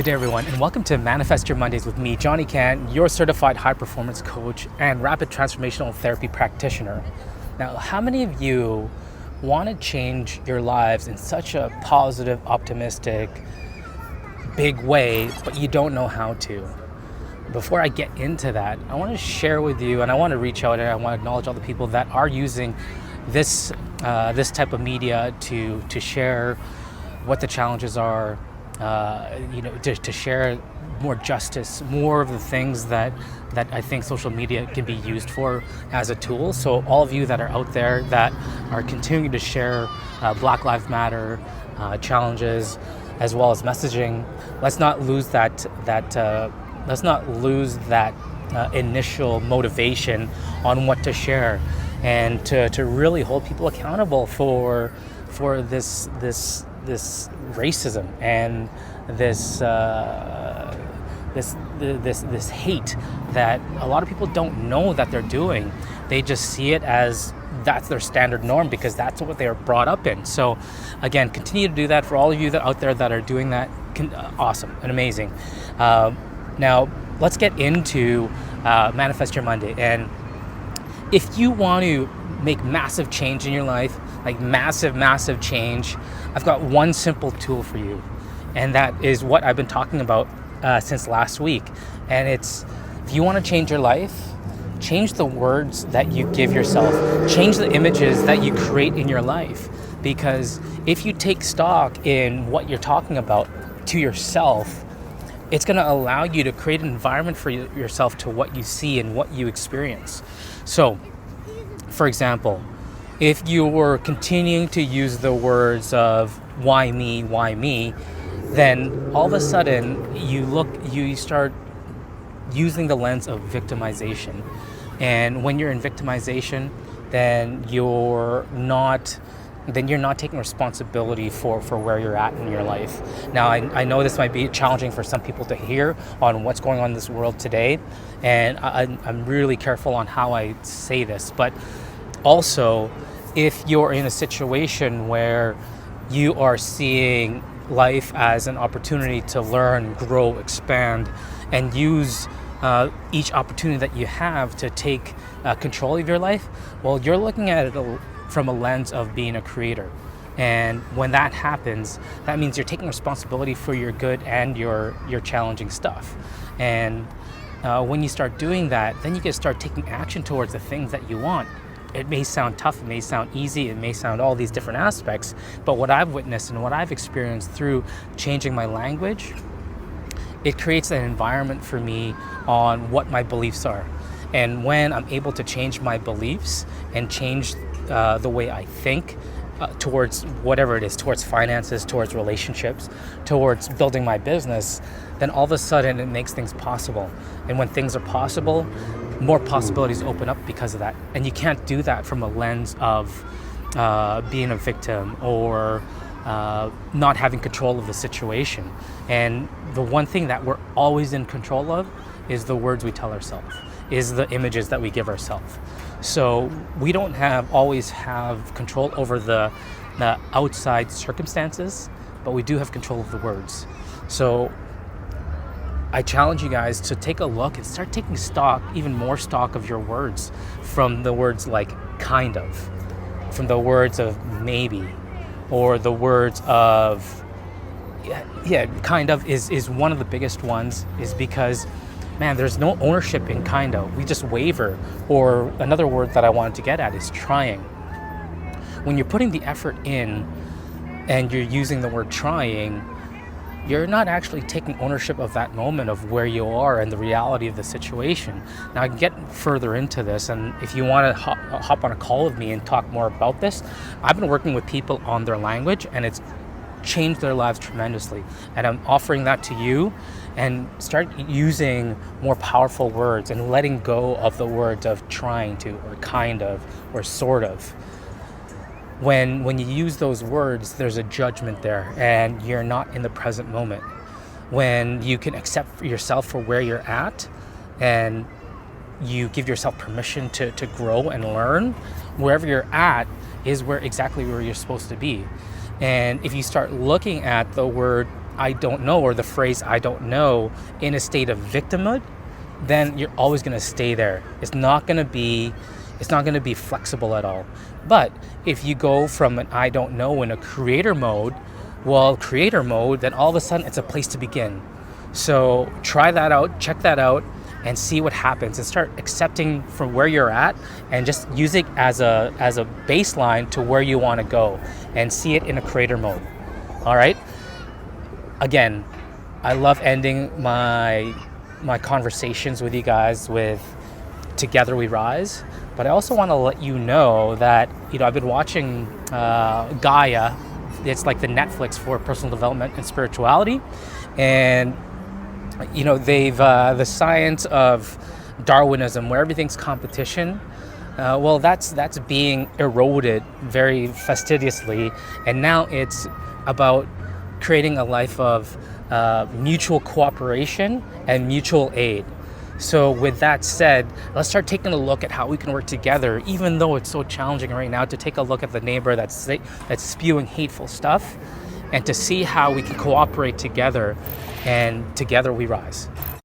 Good day, everyone, and welcome to Manifest Your Mondays with me, Johnny Can, your certified high performance coach and rapid transformational therapy practitioner. Now, how many of you want to change your lives in such a positive, optimistic, big way, but you don't know how to? Before I get into that, I want to share with you, and I want to reach out and I want to acknowledge all the people that are using this type of media to share what the challenges are. To share more justice, more of the things that I think social media can be used for as a tool. So all of you that are out there that are continuing to share Black Lives Matter challenges as well as messaging, let's not lose that initial motivation on what to share, and to really hold people accountable for this racism and this hate that a lot of people don't know that they're doing. They just see it as that's their standard norm because that's what they are brought up in. So again, continue to do that for all of you that out there that are doing that. Awesome and amazing. Now let's get into Manifest Your Monday. And if you want to make massive change in your life, like massive change, I've got one simple tool for you, and that is what I've been talking about since last week. And it's, if you want to change your life, change the words that you give yourself, change the images that you create in your life. Because if you take stock in what you're talking about to yourself, it's going to allow you to create an environment for yourself to what you see and what you experience. So, for example, if you were continuing to use the words of why me, then all of a sudden you start using the lens of victimization. And when you're in victimization, then you're not taking responsibility for where you're at in your life. Now, I know this might be challenging for some people to hear on what's going on in this world today, and I'm really careful on how I say this, but also, if you're in a situation where you are seeing life as an opportunity to learn, grow, expand, and use each opportunity that you have to take control of your life, well, you're looking at it from a lens of being a creator. And when that happens, that means you're taking responsibility for your good and your challenging stuff. And when you start doing that, then you can start taking action towards the things that you want. It may sound tough, it may sound easy, it may sound all these different aspects, but what I've witnessed and what I've experienced through changing my language, it creates an environment for me on what my beliefs are. And when I'm able to change my beliefs and change the way I think towards whatever it is, towards finances, towards relationships, towards building my business, then all of a sudden it makes things possible. And when things are possible, more possibilities open up because of that. And you can't do that from a lens of being a victim or not having control of the situation. And the one thing that we're always in control of is the words we tell ourselves, is the images that we give ourselves. So we don't always have control over the outside circumstances, but we do have control of the words. So I challenge you guys to take a look and start taking stock, even more stock of your words, from the words like kind of, from the words of maybe, or the words of, kind of is one of the biggest ones, is because, man, there's no ownership in kind of. We just waver. Or another word that I wanted to get at is trying. When you're putting the effort in and you're using the word trying, you're not actually taking ownership of that moment of where you are and the reality of the situation. Now, I can get further into this, and if you want to hop on a call with me and talk more about this, I've been working with people on their language, and it's changed their lives tremendously. And I'm offering that to you, and start using more powerful words and letting go of the words of trying to, or kind of, or sort of. When you use those words, there's a judgment there, and you're not in the present moment. When you can accept yourself for where you're at, and you give yourself permission to grow and learn, wherever you're at is exactly where you're supposed to be. And if you start looking at the word I don't know, or the phrase I don't know, in a state of victimhood, then you're always going to stay there. It's not going to be flexible at all. But if you go from an I don't know in a creator mode, then all of a sudden it's a place to begin. So try that out, check that out, and see what happens, and start accepting from where you're at, and just use it as a baseline to where you want to go, and see it in a creator mode. All right. Again, I love ending my conversations with you guys with "Together We Rise," but I also want to let you know that I've been watching Gaia. It's like the Netflix for personal development and spirituality, and they've the science of Darwinism, where everything's competition. That's being eroded very fastidiously, and now it's about creating a life of mutual cooperation and mutual aid. So with that said, let's start taking a look at how we can work together, even though it's so challenging right now, to take a look at the neighbor that's spewing hateful stuff, and to see how we can cooperate together, and together we rise.